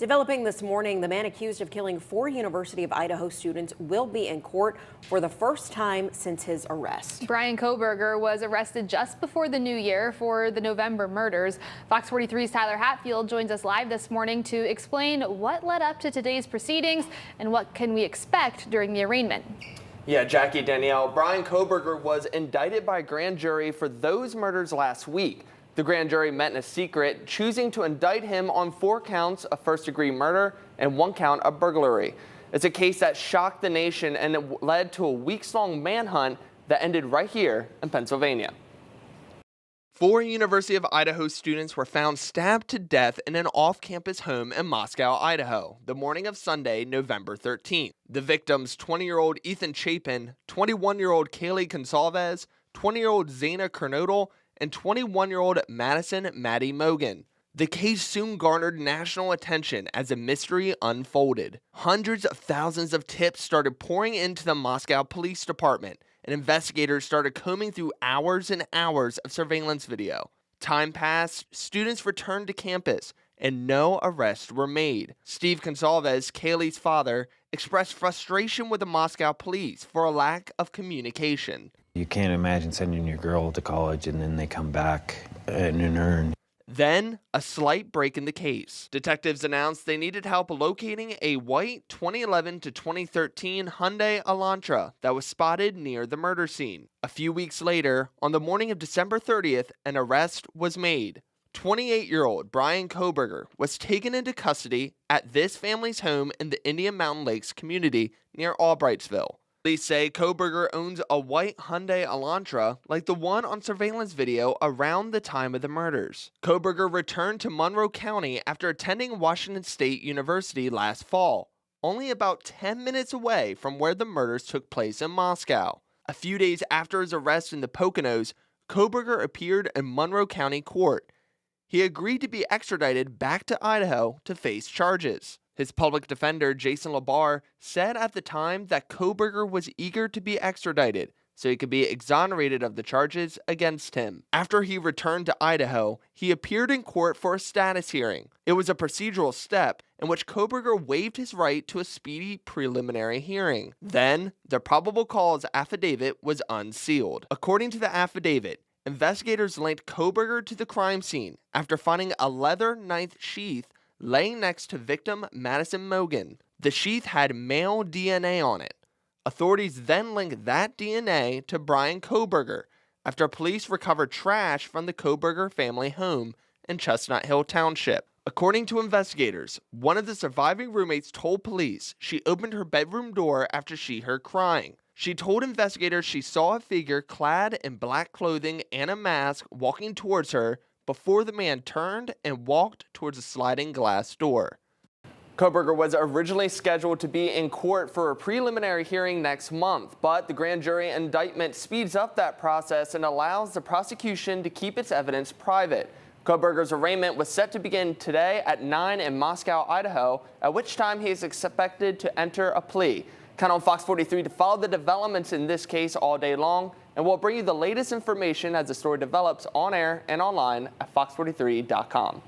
Developing this morning, the man accused of killing 4 University of Idaho students will be in court for the first time since his arrest. Bryan Kohberger was arrested just before the new year for the November murders. Fox 43's Tyler Hatfield joins us live this morning to explain what led up to today's proceedings and what can we expect during the arraignment. Yeah, Jackie, Danielle, Bryan Kohberger was indicted by a grand jury for those murders last week. The grand jury met in a secret, choosing to indict him on 4 counts of first-degree murder and 1 count of burglary. It's a case that shocked the nation and it led to a weeks-long manhunt that ended right here in Pennsylvania. 4 University of Idaho students were found stabbed to death in an off-campus home in Moscow, Idaho, the morning of Sunday, November 13th. The victims, 20-year-old Ethan Chapin, 21-year-old Kaylee Gonsalves, 20-year-old Zana Kernodle, and 21-year-old Madison Maddie Mogan. The case soon garnered national attention as the mystery unfolded. Hundreds of thousands of tips started pouring into the Moscow Police Department, and investigators started combing through hours and hours of surveillance video. Time passed, students returned to campus, and no arrests were made. Steve Gonsalves, Kaylee's father, expressed frustration with the Moscow police for a lack of communication. You can't imagine sending your girl to college and then they come back in an urn. Then, a slight break in the case. Detectives announced they needed help locating a white 2011 to 2013 Hyundai Elantra that was spotted near the murder scene. A few weeks later, on the morning of December 30th, an arrest was made. 28-year-old Bryan Kohberger was taken into custody at this family's home in the Indian Mountain Lakes community near Albrightsville. Police say Kohberger owns a white Hyundai Elantra like the one on surveillance video around the time of the murders. Kohberger returned to Monroe County after attending Washington State University last fall, only about 10 minutes away from where the murders took place in Moscow. A few days after his arrest in the Poconos, Kohberger appeared in Monroe County Court. He agreed to be extradited back to Idaho to face charges. His public defender, Jason Labar, said at the time that Kohberger was eager to be extradited so he could be exonerated of the charges against him. After he returned to Idaho, he appeared in court for a status hearing. It was a procedural step in which Kohberger waived his right to a speedy preliminary hearing. Then, the probable cause affidavit was unsealed. According to the affidavit, investigators linked Kohberger to the crime scene after finding a leather knife sheath laying next to victim Madison Mogan. The sheath had male DNA on it. Authorities then linked that DNA to Bryan Kohberger after police recovered trash from the Kohberger family home in Chestnut Hill Township. According to investigators, one of the surviving roommates told police she opened her bedroom door after she heard crying. She told investigators she saw a figure clad in black clothing and a mask walking towards her before the man turned and walked towards a sliding glass door. Kohberger was originally scheduled to be in court for a preliminary hearing next month, but the grand jury indictment speeds up that process and allows the prosecution to keep its evidence private. Kohberger's arraignment was set to begin today at 9 in Moscow, Idaho, at which time he is expected to enter a plea. Count on Fox 43 to follow the developments in this case all day long, and we'll bring you the latest information as the story develops on air and online at fox43.com.